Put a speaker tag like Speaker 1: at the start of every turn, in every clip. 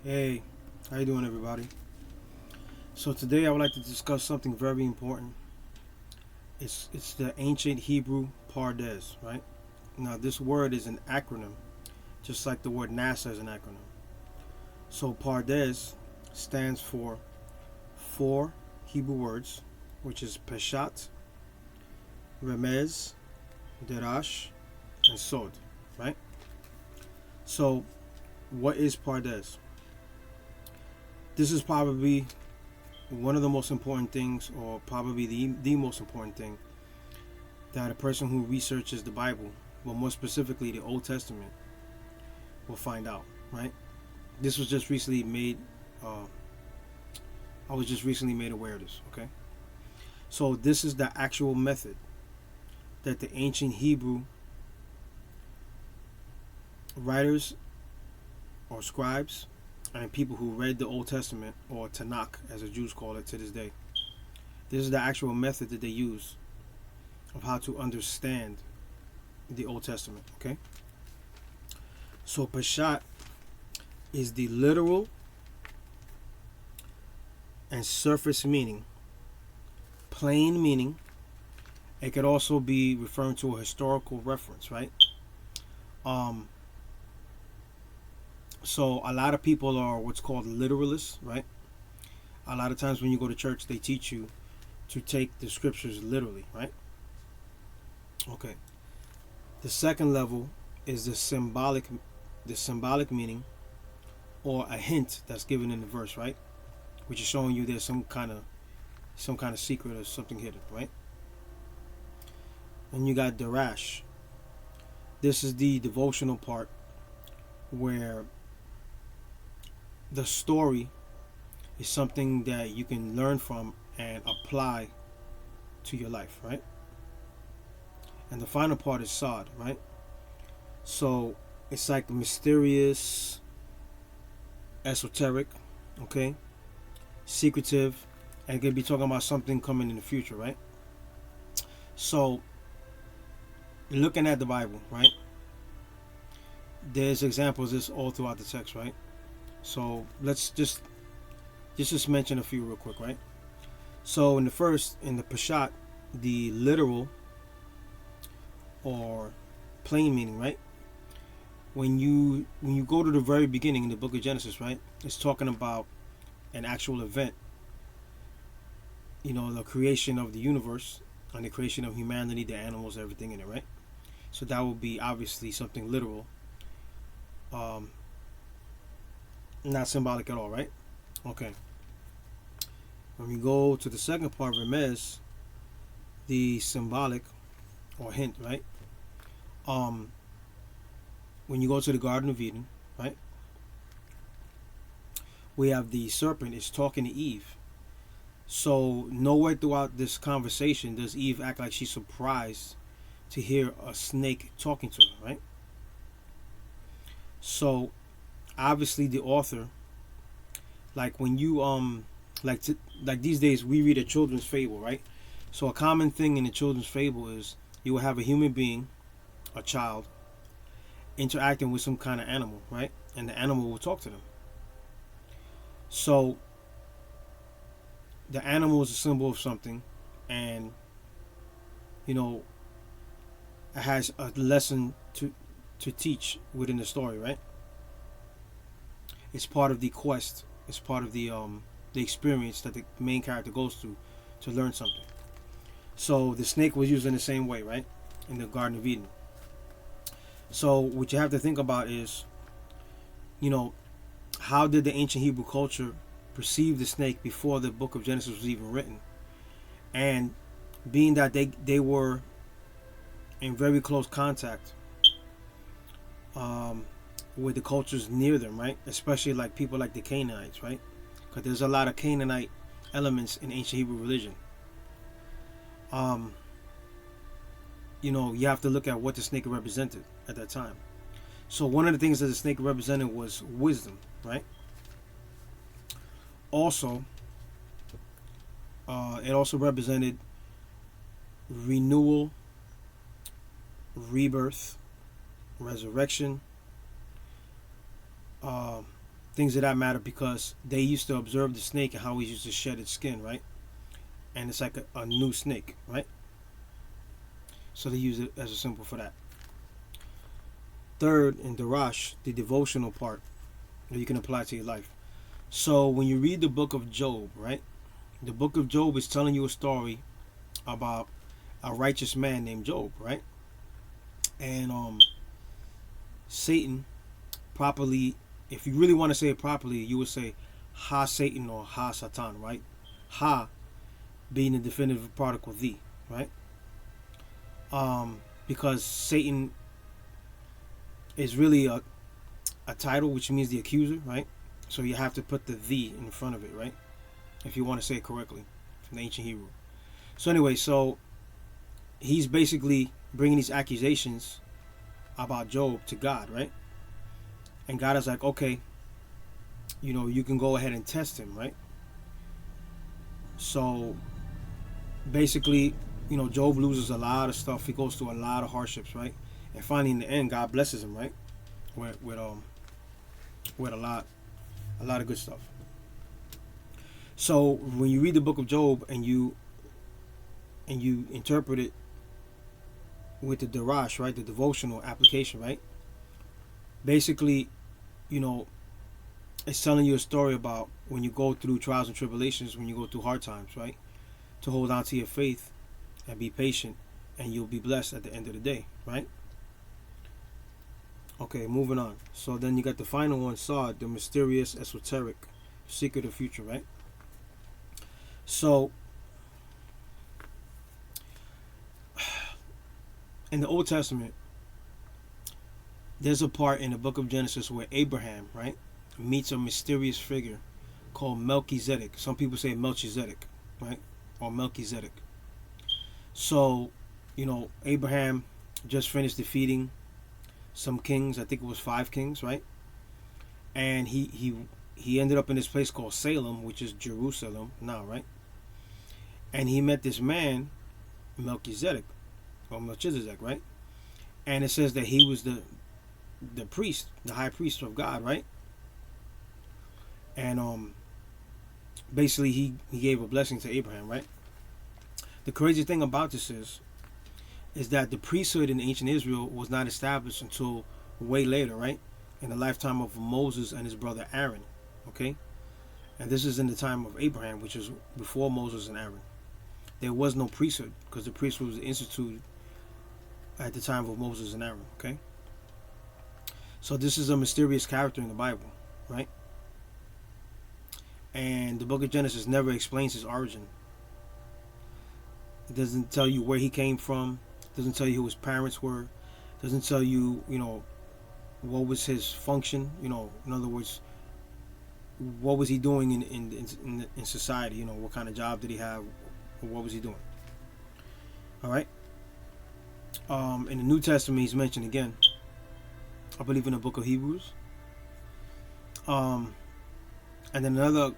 Speaker 1: Hey, how you doing, everybody? So today I would like to discuss something very important. It's the ancient Hebrew PaRDeS, right? Now this word is an acronym, just like the word NASA is an acronym. So PaRDeS stands for four Hebrew words, which is Peshat, Remez, Derash, and Sod, right? So what is PaRDeS? This is probably one of the most important things, or probably the most important thing that a person who researches the Bible, but more specifically the Old Testament, will find out, right? This was just recently made, uh, I was just recently made aware of this, okay? So, this is the actual method that the ancient Hebrew writers or scribes and people who read the Old Testament, or Tanakh as the Jews call it to this day, this is the actual method that they use of how to understand the Old Testament, okay? So, Peshat is the literal and surface meaning, plain meaning. It could also be referring to a historical reference, right? Um, so a lot of people are what's called literalists, right? A lot of times when you go to church, they teach you to take the scriptures literally, right? Okay. The second level is the symbolic meaning, or a hint that's given in the verse, right? Which is showing you there's some kind of secret or something hidden, right? And you got Darash. This is the devotional part where the story is something that you can learn from and apply to your life, right? And the final part is Sod, right? So it's like mysterious, esoteric, okay, secretive, and it could be talking about something coming in the future, right? So looking at the Bible, right? There's examples of this all throughout the text, right? So let's just mention a few real quick, right? So in the Peshat, the literal or plain meaning, right? When you go to the very beginning in the book of Genesis, right? It's talking about an actual event, the creation of the universe and the creation of humanity, the animals, everything in it, right? So that would be obviously something literal, um, not symbolic at all, right? Okay. When we go to the second part, Remez, the symbolic or hint, right? Um, when you go to the Garden of Eden, right? We have the serpent is talking to Eve. So nowhere throughout this conversation does Eve act like she's surprised to hear a snake talking to her, right? So obviously the author, like when you like these days we read a children's fable, right? So a common thing in a children's fable is you will have a human being, a child, interacting with some kind of animal, right? And the animal will talk to them. So the animal is a symbol of something, and you know it has a lesson to teach within the story, right? It's part of the quest. It's part of the experience that the main character goes through to learn something. So the snake was used in the same way, right? In the Garden of Eden. So what you have to think about is, you know, how did the ancient Hebrew culture perceive the snake before the book of Genesis was even written? And being that they were in very close contact um, with the cultures near them, right? Especially like people like the Canaanites, right? Because there's a lot of Canaanite elements in ancient Hebrew religion. Um, you have to look at what the snake represented at that time. So one of the things that the snake represented was wisdom, right? Also, it also represented renewal, rebirth, resurrection, uh, things of that matter, because they used to observe the snake and how he used to shed its skin, right? And it's like a new snake, right? So they use it as a symbol for that. Third, in Darash, the devotional part that you can apply to your life. So when you read the book of Job, right? The book of Job is telling you a story about a righteous man named Job, right? And Satan, properly, if you really want to say it properly, you would say Ha Satan or Ha Satan, right? Ha being the definitive particle the, right? Because Satan is really a title, which means the accuser, right? So you have to put the in front of it, right? If you want to say it correctly from the ancient Hebrew. So anyway, so he's basically bringing these accusations about Job to God, right? And God is like, okay, you can go ahead and test him, right? So basically, Job loses a lot of stuff. He goes through a lot of hardships, right? And finally, in the end, God blesses him, right? With a lot of good stuff. So when you read the book of Job and you interpret it with the Darash, right, the devotional application, right? Basically, it's telling you a story about when you go through trials and tribulations, when you go through hard times, right? To hold on to your faith and be patient, and you'll be blessed at the end of the day, right? Okay, moving on. So then you got the final one, Sod, the mysterious, esoteric, secret of future, right? So in the Old Testament, there's a part in the book of Genesis where Abraham, right, meets a mysterious figure called Melchizedek. Some people say Melchizedek, right? Or Melchizedek. So, Abraham just finished defeating some kings. I think it was 5 kings, right? And he ended up in this place called Salem, which is Jerusalem now, right? And he met this man, Melchizedek, or Melchizedek, right? And it says that he was the priest, the high priest of God, right? And basically he gave a blessing to Abraham, right? The crazy thing about this is that the priesthood in ancient Israel was not established until way later, right? In the lifetime of Moses and his brother Aaron, okay? And this is in the time of Abraham, which is before Moses and Aaron. There was no priesthood because the priesthood was instituted at the time of Moses and Aaron, okay? So this is a mysterious character in the Bible, right? And the book of Genesis never explains his origin. It doesn't tell you where he came from. It doesn't tell you who his parents were. It doesn't tell you, what was his function. In other words, what was he doing in society? What kind of job did he have? What was he doing? All right. In the New Testament, he's mentioned again, I believe in the book of Hebrews. And then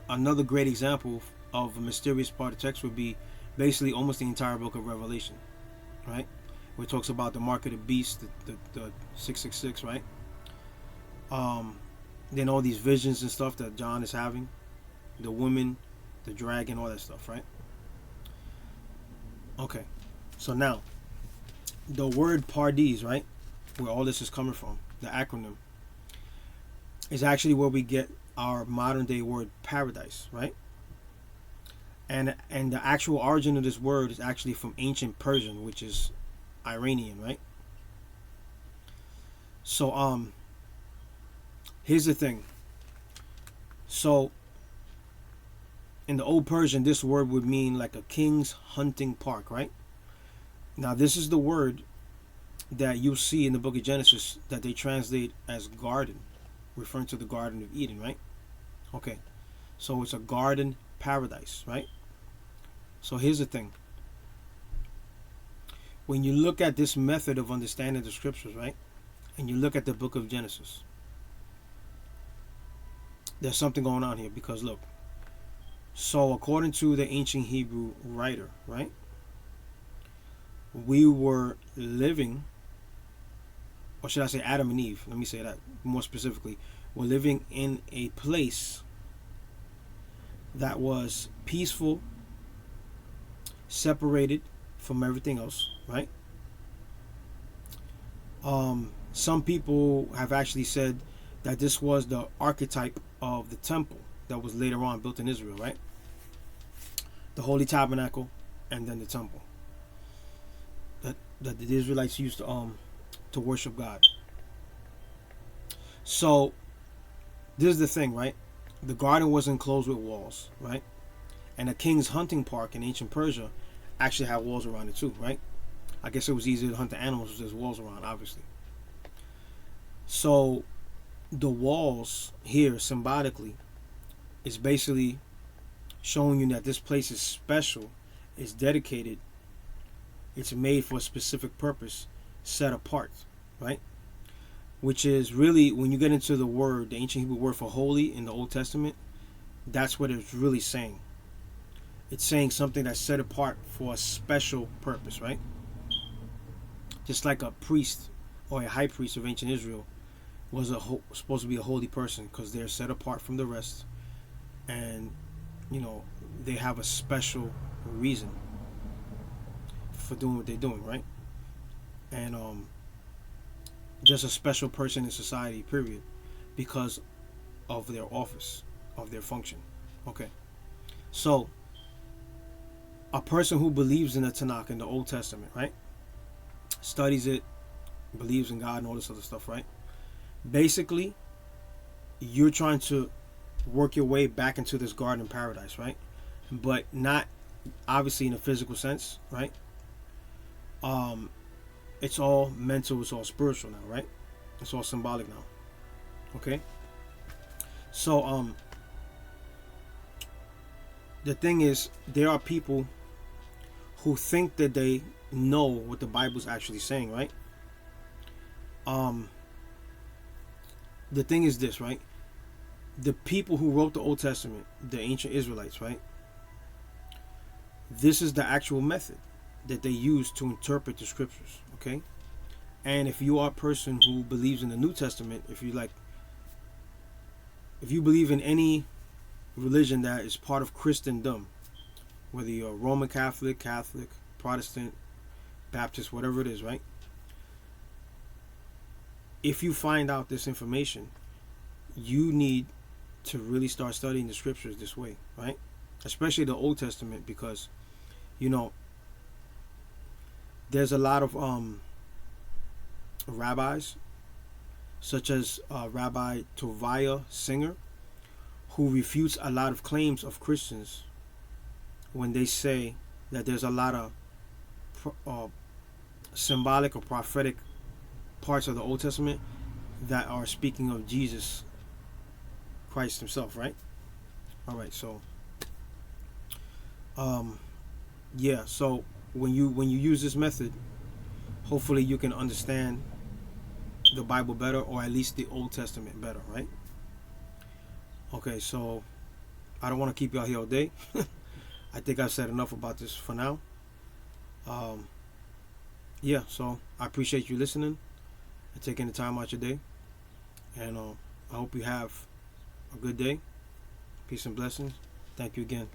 Speaker 1: another great example of a mysterious part of the text would be basically almost the entire book of Revelation, right? Where it talks about the mark of the beast, the 666, right? Then all these visions and stuff that John is having, the woman, the dragon, all that stuff, right? Okay, so now the word PaRDeS, right, where all this is coming from, the acronym, is actually where we get our modern day word paradise, right? And the actual origin of this word is actually from ancient Persian, which is Iranian, right? So here's the thing. So in the old Persian, this word would mean like a king's hunting park, right? Now this is the word that you see in the book of Genesis that they translate as garden, referring to the Garden of Eden, right? Okay, so it's a garden paradise, right? So here's the thing. When you look at this method of understanding the scriptures, right, and you look at the book of Genesis, there's something going on here, because look, so according to the ancient Hebrew writer, right, we were living, or should I say Adam and Eve, let me say that more specifically, were living in a place that was peaceful, separated from everything else, right? Some people have actually said that this was the archetype of the temple that was later on built in Israel, right? The Holy Tabernacle and then the temple that the Israelites used to worship God. So this is the thing, right? The garden was enclosed with walls, right? And a king's hunting park in ancient Persia actually had walls around it too, right? I guess it was easier to hunt the animals if there's walls around, obviously. So the walls here symbolically is basically showing you that this place is special, it's dedicated, it's made for a specific purpose, set apart, right? Which is really, when you get into the word, the ancient Hebrew word for holy in the Old Testament, that's what it's really saying. It's saying something that's set apart for a special purpose, right? Just like a priest or a high priest of ancient Israel was supposed to be a holy person because they're set apart from the rest, and they have a special reason for doing what they're doing, right? And just a special person in society, period, because of their office, of their function. Okay, so a person who believes in the Tanakh, in the Old Testament, right, studies it, believes in God and all this other stuff, right? Basically, you're trying to work your way back into this garden paradise, right? But not obviously in a physical sense, right? It's all mental, it's all spiritual now, right? It's all symbolic now. Okay? So the thing is, there are people who think that they know what the Bible's actually saying, right? The thing is this, right? The people who wrote the Old Testament, the ancient Israelites, right? This is the actual method that they use to interpret the scriptures, okay? And if you are a person who believes in the New Testament, if you believe in any religion that is part of Christendom, whether you're Roman Catholic, Protestant, Baptist, whatever it is, right? If you find out this information, you need to really start studying the scriptures this way, right? Especially the Old Testament, because there's a lot of rabbis, such as Rabbi Tovia Singer, who refutes a lot of claims of Christians when they say that there's a lot of symbolic or prophetic parts of the Old Testament that are speaking of Jesus Christ himself, right? All right, so yeah, so when you use this method, hopefully you can understand the Bible better, or at least the Old Testament better, right? Okay, so I don't want to keep y'all here all day. I think I've said enough about this for now. Yeah, so I appreciate you listening and taking the time out your day, and I hope you have a good day. Peace and blessings. Thank you again.